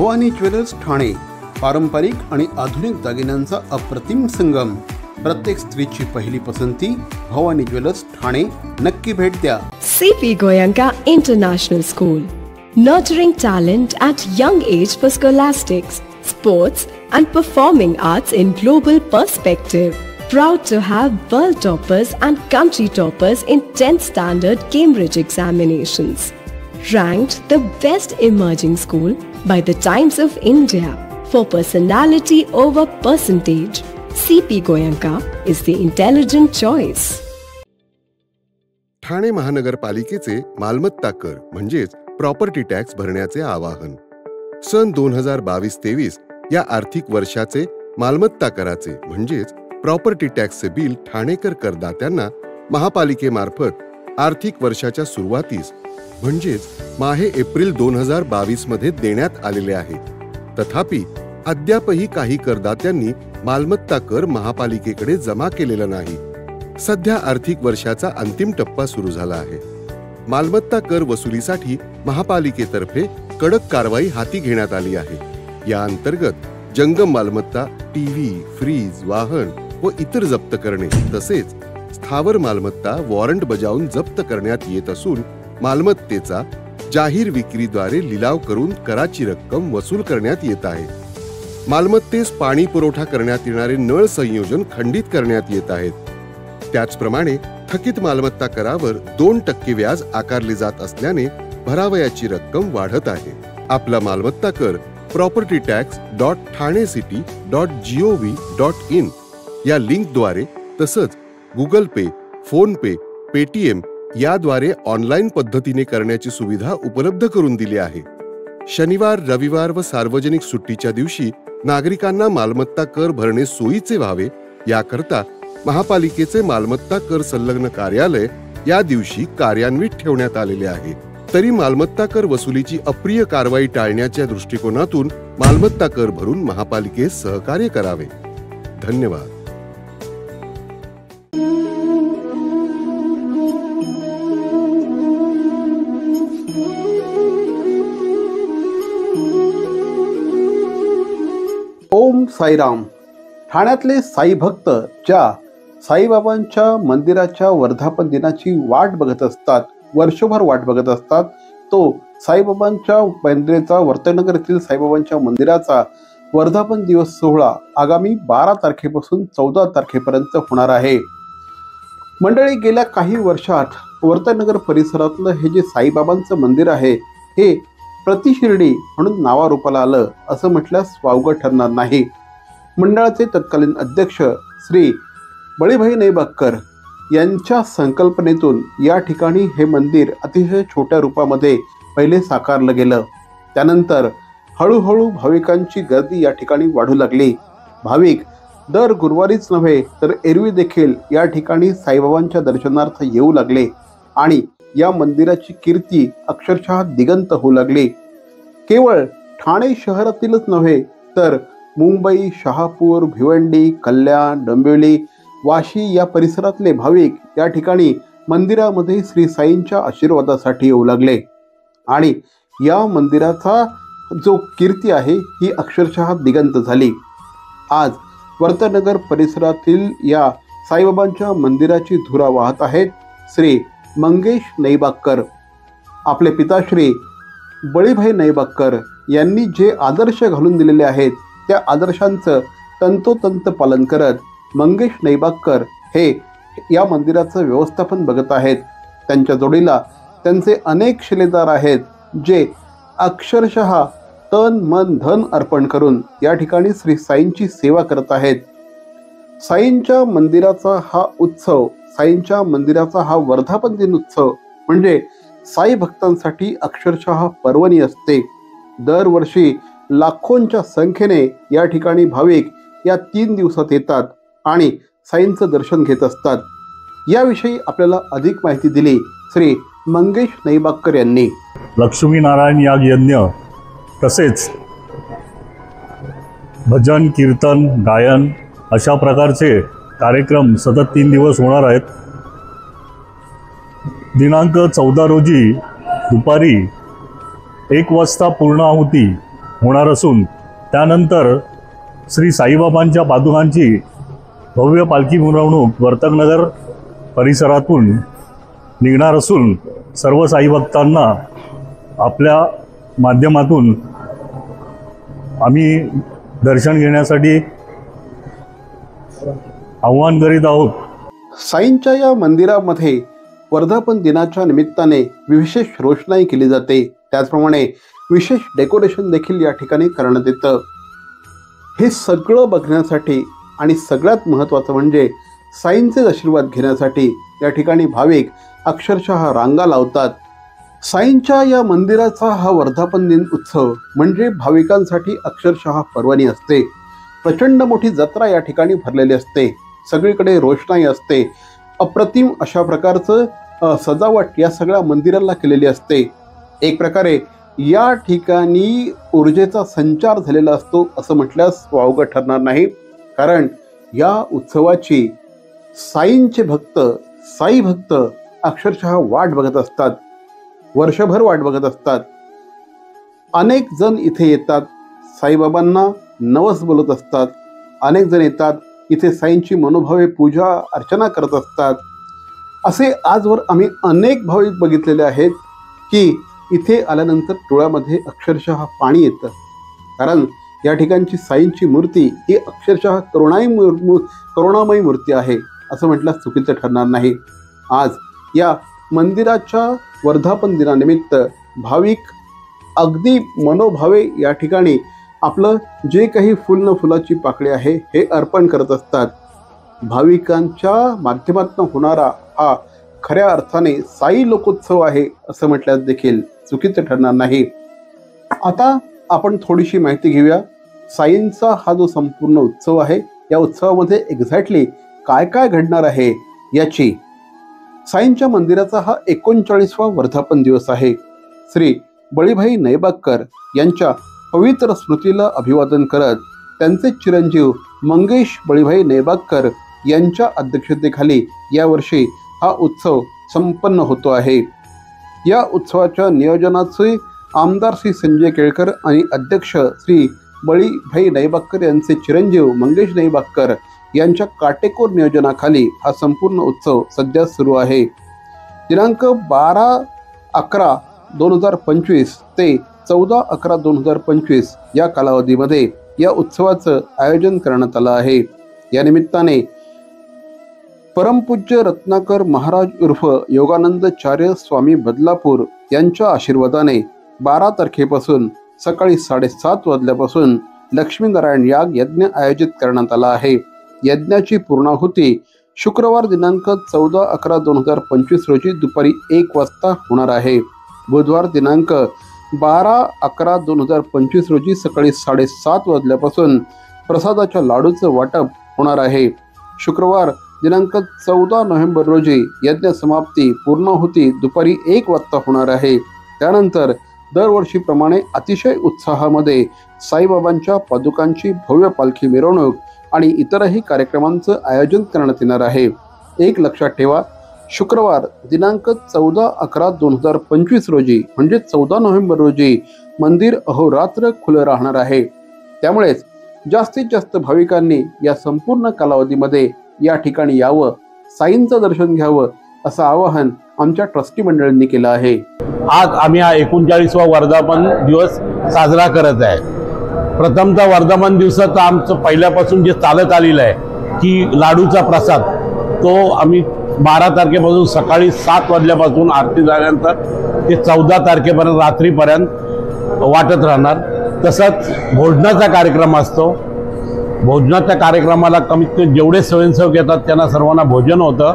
Bhavani jewellers Thane, पारंपरिक आणि आधुनिक दागिन्यांचा अप्रतिम संगम. प्रत्येक स्त्रीची पहिली पसंती भवानी ज्वेलर्स ठाणे. नक्की भेट द्या. CP Goenka International School, nurturing talent at young age for scholastics, sports and performing arts in global perspective. Proud to have world toppers and country toppers in 10th standard Cambridge examinations. Ranked the best emerging school by the Times of India for personality over percentage. CP Goenka is the intelligent choice. Thane महानगरपालिकेचे मालमत्ता कर म्हणजेच property tax भरण्याचे आवाहन. सन 2022-23 या आर्थिक वर्षाचे मालमत्ता कराचे म्हणजेच प्रॉपर्टी टॅक्सचे बिल ठाणेकर करदात्यांना महापालिकेमार्फत आर्थिक वर्षाच्या सुरुवातीस म्हणजेच माहे एप्रिल 2022 मध्ये देण्यात आलेले आहे. तथापि अद्यापही काही करदात्यांनी मालमत्ता कर महापालिकेकडे जमा केलेला नाही. सध्या आर्थिक वर्षाचा अंतिम टप्पा सुरू झाला आहे. मालमत्ता कर वसुलीसाठी महापालिकेतर्फे कडक कारवाई हाती घेण्यात आली आहे. या अंतर्गत जंगम मालमत्ता, टीव्ही, फ्रीज, वाहन व इतर जप्त करणे तसेच स्थावर मालमत्ता वॉरंट बजावून जप्त करण्यात येत असून मालमत्तेचा जाहीर विक्रीद्वारे लिलाव करून कराची रक्कम वसूल करण्यात येत आहे. मालमत्तेस पाणी पुरवठा करण्यात येणारे नळ संयोजन खंडित करण्यात येत आहेत. त्याचप्रमाणे थकीत मालमत्ता करावर 2% व्याज आकारले जात असल्याने भरावयाची रक्कम वाढत आहे. आपला मालमत्ता कर propertytax.thanecity.gov.in या लिंकद्वारे तसंच गुगल पे, फोन पे, पेटीएम याद्वारे ऑनलाईन पद्धतीने करण्याची सुविधा उपलब्ध करून दिली आहे. शनिवार, रविवार व सार्वजनिक सुट्टीच्या दिवशी नागरिकांना मालमत्ता कर भरणे सोयीचे व्हावे याकरता महापालिकेचे मालमत्ता कर संलग्न कार्यालय या दिवशी कार्यान्वित ठेवण्यात आलेले आहे. तरी मालमत्ता कर वसुलीची अप्रिय कारवाई टाळण्याच्या दृष्टिकोनातून मालमत्ता कर भरून महापालिकेस सहकार्य करावे. धन्यवाद. ओम साईराम. ठाण्यातले साई भक्त ज्या साईबाबांच्या मंदिराच्या वर्धापन दिनाची वाट बघत असतात, वर्षभर वाट बघत असतात, तो साईबाबांच्या मंदिराचा वर्तनगर येथील साईबाबांच्या मंदिराचा वर्धापन दिवस सोहळा आगामी 12 तारखेपासून 14 तारखेपर्यंत होणार आहे. मंडळी, गेल्या काही वर्षात वर्तनगर परिसरातलं हे जे साईबाबांचं मंदिर आहे हे प्रतिशिर्डी म्हणून नावारूपाला आलं असं म्हटल्यास वावगं ठरणार नाही. मंडळाचे तत्कालीन अध्यक्ष श्री बळीभाई नैबाक्कर यांच्या संकल्पनेतून या ठिकाणी हे मंदिर अतिशय छोट्या रूपामध्ये पहिले साकारलं गेलं. त्यानंतर हळूहळू भाविकांची गर्दी या ठिकाणी वाढू लागली. भाविक दर गुरुवारीच नव्हे तर एरवी देखील या ठिकाणी साईबाबांच्या दर्शनार्थ येऊ लागले आणि या मंदिराची कीर्ती अक्षरशः दिगंत होऊ लागली. केवळ ठाणे शहरातीलच नव्हे तर मुंबई, शहापूर, भिवंडी, कल्याण, डोंबिवली, वाशी या परिसरातले भाविक या ठिकाणी मंदिरामध्ये श्री साईंच्या आशीर्वादासाठी येऊ लागले आणि या मंदिराचा जो कीर्ती आहे ही अक्षरशः दिगंत झाली. आज वर्तनगर परिसरातील या साईबाबांच्या मंदिराची धुरा वाहत आहेत श्री मंगेश नैबाक्कर. आपले पिताश्री बळीभाई नैबाक्कर यांनी जे आदर्श घालून दिलेले आहेत त्या आदर्शांचं तंतोतंत पालन करत मंगेश नैबाक्कर हे या मंदिराचं व्यवस्थापन बघत आहेत. त्यांच्या जोडीला त्यांचे अनेक शिलेदार आहेत जे अक्षरशः तन मन धन अर्पण करून या ठिकाणी श्री साईंची सेवा करत आहेत. साईंच्या मंदिराचा हा उत्सव, साईंच्या मंदिराचा हा वर्धापन दिन उत्सव म्हणजे साई भक्तांसाठी अक्षरशः पर्वणी असते. दरवर्षी लाखोंच्या संख्येने या ठिकाणी भाविक या 3 दिवसात येतात आणि साईंचं दर्शन घेत असतात. याविषयी आपल्याला अधिक माहिती दिली श्री मंगेश नैबाक्कर यांनी. लक्ष्मीनारायण याग यज्ञ तसेच भजन, कीर्तन, गायन अशा प्रकारचे कार्यक्रम सतत 3 दिवस होणार आहेत. दिनांक 14 रोजी दुपारी 1 वाजता पूर्णाहुती होणार असून त्यानंतर श्री साईबाबांच्या पादुकांची भव्य पालखी मिरवणूक वर्तकनगर परिसरातून निघणार असून सर्व साई भक्तांना आपल्या माध्यमातून आम्ही दर्शन घेण्यासाठी आव्हान करीत आहोत। साईंच्या या मंदिरामध्ये वर्धापन दिनाच्या निमित्ताने विशेष रोषणाई केली जाते, त्याचप्रमाणे विशेष डेकोरेशन देखील या ठिकाणी करण्यात येतं। हे सगळं बघण्यासाठी आणि सगळ्यात महत्त्वाचं म्हणजे साईंचे आशीर्वाद घेण्यासाठी या ठिकाणी भाविक अक्षरशः रांगा लावतात। साईंच्या या मंदिराचा हा वर्धापन दिन उत्सव म्हणजे भाविकांसाठी अक्षरशः पर्वणी असते। प्रचंड मोठी जत्रा या ठिकाणी भरलेली असते, सगळीकडे रोषणाई असते, अप्रतिम अशा प्रकारचं सजावट या सगळ्या मंदिराला केलेली असते। एक प्रकारे या ठिकाणी ऊर्जेचा संचार झालेला असतो असं म्हटल्यास वावगं ठरणार नाही, कारण या उत्सवाची साईंचे भक्त, साई भक्त अक्षरशः वाट बघत असतात, वर्षभर वाट बघत असतात। अनेक जण इथे येतात, साईबाबांना नवस बोलत असतात, अनेक जण येतात इथे साईंची मनोभावे पूजा अर्चना करत असतात। असे आजवर आम्ही अनेक भाविक बघितलेले आहेत की इथे आल्यानंतर डोळ्यामध्ये अक्षरशः पाणी येतं, कारण या ठिकाणची साईंची मूर्ती ही अक्षरशः करुणामयी मूर्ती आहे असं म्हटल्यास चुकीचं ठरणार नाही। आज या मंदिराच्या वर्धापन दिनानिमित्त भाविक अगदी मनोभावे या ठिकाणी आपलं जे काही फुल न फुलाची पाकळी आहे हे अर्पण करत असतात। भाविकांच्या माध्यमातून होणारा हा खऱ्या अर्थाने साई लोकोत्सव आहे असं म्हटल्यास देखील चुकीचं ठरणार नाही। आता आपण थोडीशी माहिती घेऊया, साईंचा हा जो संपूर्ण उत्सव आहे या उत्सवामध्ये एक्झॅक्टली काय काय घडणार आहे याची। साईंच्या मंदिराचा हा 39वा वर्धापन दिवस आहे। श्री बळीभाई नैबागकर यांच्या पवित्र स्मृतीला अभिवादन करत त्यांचे चिरंजीव मंगेश बळीभाई नैबागकर यांच्या अध्यक्षतेखाली यावर्षी हा उत्सव संपन्न होतो आहे। या उत्सवाच्या नियोजनाचे आमदार श्री संजय केळकर आणि अध्यक्ष श्री बळीभाई नैबागकर यांचे चिरंजीव मंगेश नैबागकर यांच्या काटेकोर नियोजनाखाली हा संपूर्ण उत्सव सध्या सुरू आहे। दिनांक 12/11/2025 ते 14/11/2025 या कालावधीमध्ये या उत्सवाचं आयोजन करण्यात आलं आहे। या निमित्ताने परमपूज्य रत्नाकर महाराज उर्फ योगानंदचार्य स्वामी बदलापूर यांच्या आशीर्वादाने 12 तारखेपासून सकाळी 7:30 वाजल्यापासून लक्ष्मीनारायण याग यज्ञ आयोजित करण्यात आला आहे। यज्ञाची पूर्णाहुती शुक्रवार दिनांक 14/11/2025 रोजी दुपारी 1 वाजता होणार आहे। बुधवार दिनांक 12/11/2025 रोजी सकाळी 7:30 वाजल्यापासून प्रसादाच्या लाडूचं वाटप होणार आहे। शुक्रवार दिनांक 14 नोव्हेंबर रोजी यज्ञ समाप्ती पूर्णाहुती दुपारी 1 वाजता होणार आहे। त्यानंतर दरवर्षीप्रमाणे अतिशय उत्साहामध्ये साईबाबांच्या पादुकांची भव्य पालखी मिरवणूक आणि इतरही कार्यक्रमांचं आयोजन करण्यात येणार आहे। एक लक्षात ठेवा, शुक्रवार दिनांक 14/11/2025 रोजी म्हणजे 14 नोव्हेंबर रोजी मंदिर अहोरात्र खुलं राहणार आहे। त्यामुळेच जास्तीत जास्त भाविकांनी या संपूर्ण कालावधीमध्ये या ठिकाणी यावं, साईंचं दर्शन घ्यावं असं आवाहन आमच्या ट्रस्टी मंडळींनी केलं आहे। आज आम्ही हा 39वा वर्धापन दिवस साजरा करत आहे। प्रथमतः वर्धापन दिवसाचं आमचं पहिल्यापासून जे चालत आलेलं आहे की लाडूचा प्रसाद तो आम्ही 12 तारखेपासून सकाळी 7 वाजल्यापासून आरती झाल्यानंतर ते 14 तारखेपर्यंत रात्रीपर्यंत वाटत राहणार। तसंच भोजनाचा कार्यक्रम असतो। भोजनाच्या कार्यक्रमाला कमीत कमी जेवढे स्वयंसेवक येतात त्यांना सर्वांना भोजन होतं।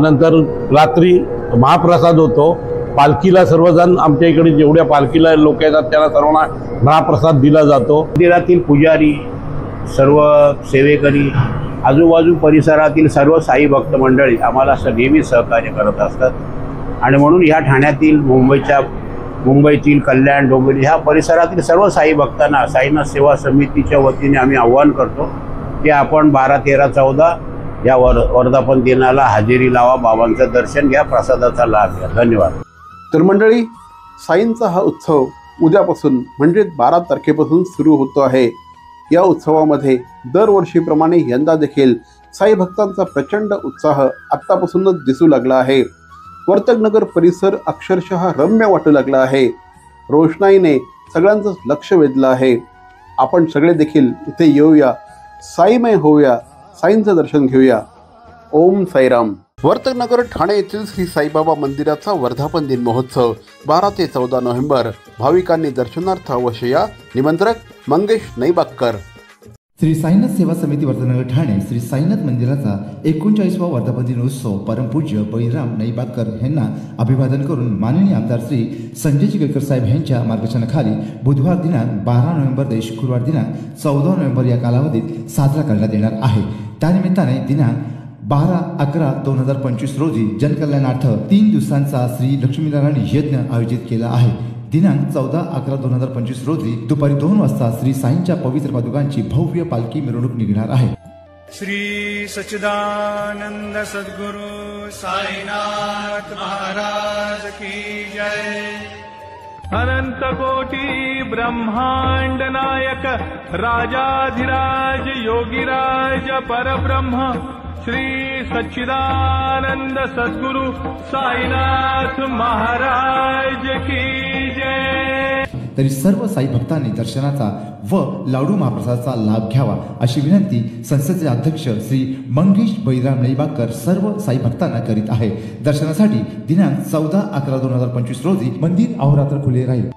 नंतर रात्री महाप्रसाद होतो। पालखीला सर्वजण आमच्या इकडे जेवढ्या पालखीला लोक येतात त्यांना सर्वांना महाप्रसाद दिला जातो। मंदिरातील पुजारी, सर्व सेवेकरी, आजूबाजू परिसरातील सर्व साई भक्त मंडळी आम्हाला नेहमी सहकार्य करत असतात आणि म्हणून ह्या ठाण्यातील मुंबईतील कल्याण, डोंबिवली ह्या परिसरातील सर्व साई भक्तांना साईनाथ सेवा समितीच्या वतीने आम्ही आव्हान करतो की आपण 12, 13, 14 या वर्धापन दिनाला हजेरी लावा, बाबांचं दर्शन घ्या, प्रसादाचा लाभ घ्या। धन्यवाद। तर मंडळी, साईंचा हा उत्सव उद्यापासून म्हणजे 12 तारखेपासून सुरू होतो आहे। या उत्सवामध्ये दरवर्षीप्रमाणे यंदा देखील साई भक्तांचा प्रचंड उत्साह आत्तापासूनच दिसू लागला आहे। वर्तकनगर परिसर अक्षरशः रम्य वाटू लागला आहे। रोषणाईने सगळ्यांचंच लक्ष वेधलं आहे। आपण सगळे देखील इथे येऊया, साईमय होऊया, साईंचं दर्शन घेऊया। ओम साईराम। वर्तकनगर ठाणे येथील श्री साईबाबा मंदिराचा वर्धापन दिन महोत्सव 12 ते 14 नोव्हेंबर। भाविकांनी दर्शनार्थ अवश्य या। निमंत्रक मंगेश नैबागकर। श्री साईनाथ सेवा समिती वर्तकनगर ठाणे श्री साईनाथ मंदिराचा 39वा वर्धापन दिन उत्सव परमपूज्य बळीराम नैबागकर यांना अभिवादन करून माननीय आमदार श्री संजय चिखलीकर साहेब यांच्या मार्गदर्शनाखाली बुधवार दिनांक 12 नोव्हेंबर ते शुक्रवार दिनांक 14 नोव्हेंबर या कालावधीत साजरा करण्यात येणार आहे। त्यानिमित्ताने दिनांक 12/11/2025 रोजी जनकल्याणार्थ 3 दिवसांचा श्री लक्ष्मीनारायण यज्ञ आयोजित केला आहे। दिनांक 14/11/2025 रोजी दुपारी 2 वाजता श्री साईंच्या पवित्र पादुकांची भव्य पालखी मिरवणूक निघणार आहे। श्री सच्चिदानंद सद्गुरु साईनाथ महाराज की जय। अनंत कोटि ब्रह्मांड नायक राजाधिराज योगीराज परब्रह्म श्री सच्चिदानंद सद्गुरु साईनाथ महाराज की जय। तरी सर्व साई भक्तांनी दर्शनाचा व लाडू महाप्रसादाचा लाभ घ्यावा अशी विनंती संस्थेचे अध्यक्ष श्री मंगेश बळीराम नैबागकर सर्व साई भक्तांना करीत आहे। दर्शनासाठी दिनांक 14/11/2025 रोजी मंदिर अहोरात्र खुले राहील।